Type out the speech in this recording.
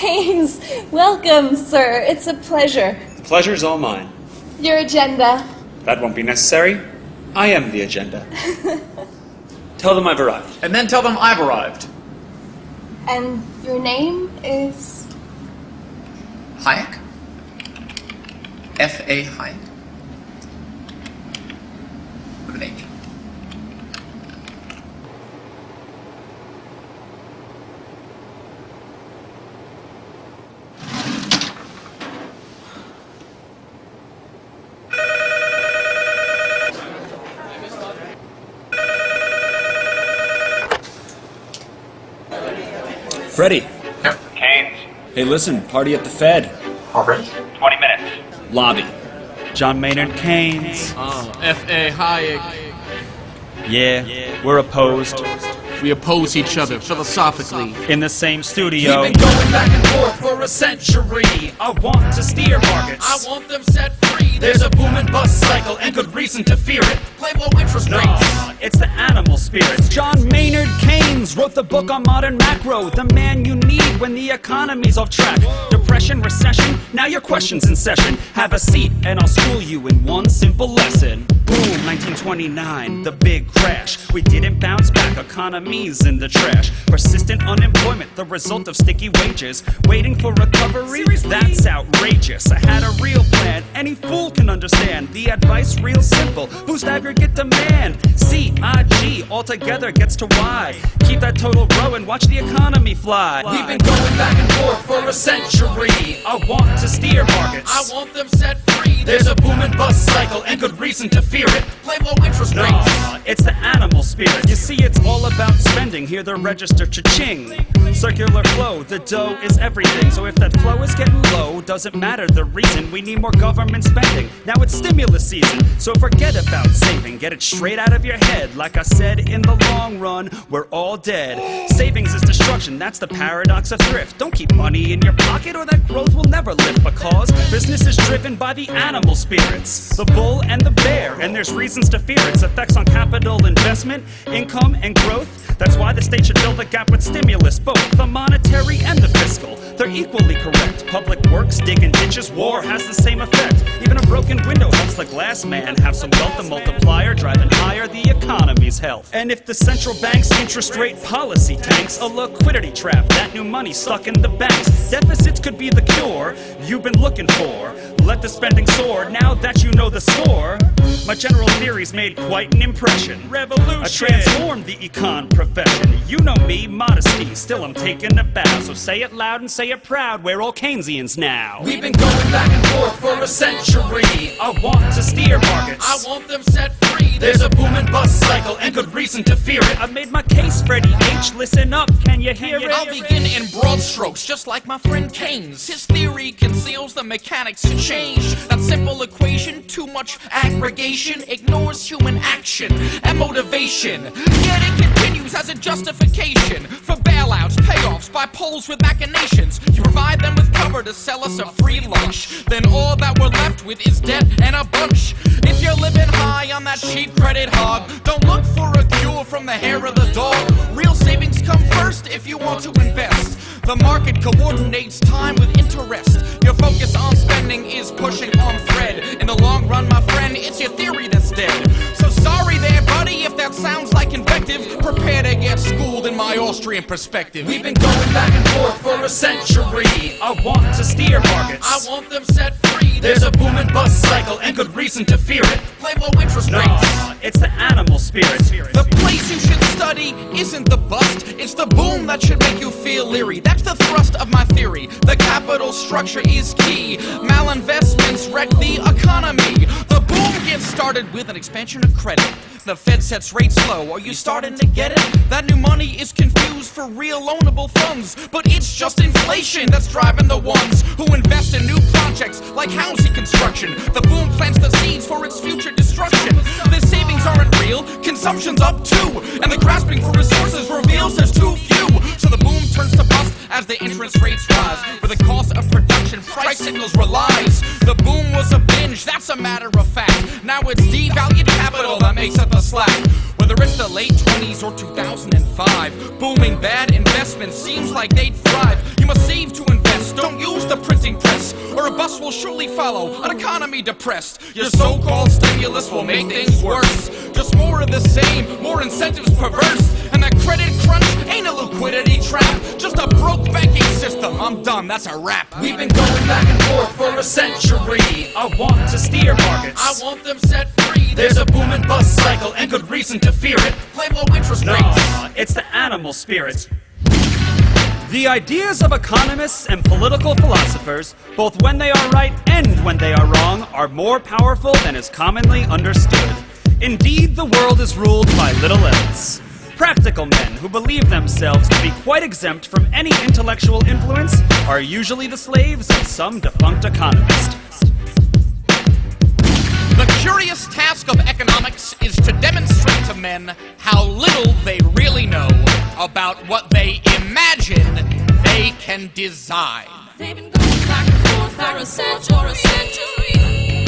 Keynes, welcome, sir. It's a pleasure. The pleasure's all mine. Your agenda. That won't be necessary. I am the agenda. Tell them I've arrived. And then tell them I've arrived. And your name is? Hayek? F.A. Hayek? With an H. Freddie. Yep. Keynes, Hey, listen, party at the Fed. Already? 20 minutes. Lobby. John Maynard Keynes. F.A. Hayek. Yeah, we're opposed. We oppose each other philosophically. In the same studio. We've been going back and forth for a century. I want to steer markets. I want them set free. There's a boom and bust cycle and good reason to fear it. Play low interest rates. It's the animal spirits. John Maynard Keynes wrote the book on modern macro. The man you need when the economy's off track. Depression, recession, now your question's in session. Have a seat and I'll school you in one simple lesson. Boom, 1929, the big crash. We didn't bounce back, economy's in the trash. Persistent unemployment, the result of sticky wages. Waiting for recovery, that's outrageous. I had a real plan, any fool can understand. The advice real simple, boost aggregate demand. C-I-G, altogether gets to Y. Keep that total growing, watch the economy fly. We've been going back and forth for a century. I want to steer markets. I want them set free. There's a boom and bust cycle and good reason to fear it. Play low interest rates. It's the animal spirit. You see, it's all about spending. Hear the register cha-ching. Circular flow, the dough is everything. So if that flow is getting low, doesn't matter the reason. We need more government spending. Now it's stimulus season, so forget about saving. Get it straight out of your head. Like I said, in the long run, we're all dead. Savings is destruction, that's the paradox of thrift. Don't keep money in your pocket or that growth will never lift. Because business is driven by the animal spirits, the bull and the bear. And there's reasons to fear its effects on capital investment, income, and growth. That's why the state should fill the gap with stimulus, both the monetary and the fiscal. They're equally correct. Public works, digging ditches, war has the same effect. Even a broken window helps the glass man have some wealth. The multiplier driving higher the economy's health. And if the central bank's interest rate policy tanks, a liquidity trap, that new money stuck in the banks. Deficits could be the cure you've been looking for. Let the spending soar now that you know the score. My general theory's made quite an impression. Revolution. I transformed the econ profession. You know me, modesty, still I'm taking a bow. So say it loud and say it proud, we're all Keynesians now. We've been going back and forth for a century. I want to steer markets. I want them set free. There's a boom and bust cycle and good reason to fear it. I made my case, Freddie H. Listen up, can you hear it? I'll begin in broad strokes, just like my friend Keynes. His theory conceals the mechanics to change. That simple equation, too much aggregation, ignores human action and motivation. Yet it continues as a justification for bailouts, payoffs by poles with machinations. You provide them with cover to sell us a free lunch. Then all that we're left with is debt and a bunch. If you're living high on that cheap credit hog, don't look for a cure from the hair of the dog. Real savings come first if you want to invest. The market coordinates time with interest. Your focus on spending is pushing on thread. In the long run, my friend, it's your theory that's dead. So sorry there, buddy, if that sounds like invective. Prepare to get schooled in my Austrian perspective. We've been going back and forth for a century. I want to steer markets. I want them set free. There's a boom and bust cycle and good reason to fear it. Play low interest rates. It's the animal spirit. The place you should study isn't the bust, it's the boom that should make you feel leery. That's the thrust of my theory. The capital structure is key. Malinvestments wreck the economy. The boom gets started with an expansion of credit. The Fed sets rates low. Are you starting to get it? That new money is confused for real loanable funds, but it's just inflation that's driving the ones who invest in new projects like housing construction. The boom plants the seeds for its future destruction. The savings aren't real, consumption's up too, and the grasping for resources reveals there's too few. So the boom turns to bust as the interest rates rise. Where the cost of production price signals relies. The boom was a binge, that's a matter of fact. Now it's devalued capital that makes up the slack. Whether it's the late 20s or 2005, booming bad investment seems like they'd thrive. You must save to invest, don't use the printing press, or a bus will surely follow, an economy depressed. Your so-called stimulus will make things worse. Just more of the same, more incentives perverse. And that credit crunch ain't a liquidity trap, just a broke banking system. I'm done, that's a wrap. We've been going back and forth for a century. I want to steer markets. I want them set free. There's a boom and bust cycle and good reason to fear it. Blame low interest rates. Nah, it's the animal spirits. The ideas of economists and political philosophers, both when they are right and when they are wrong, are more powerful than is commonly understood. Indeed, the world is ruled by little else. Practical men who believe themselves to be quite exempt from any intellectual influence are usually the slaves of some defunct economist. The curious task of economics is to demonstrate to men how little they really know about what they imagine they can design. They've been going back and forth for a century.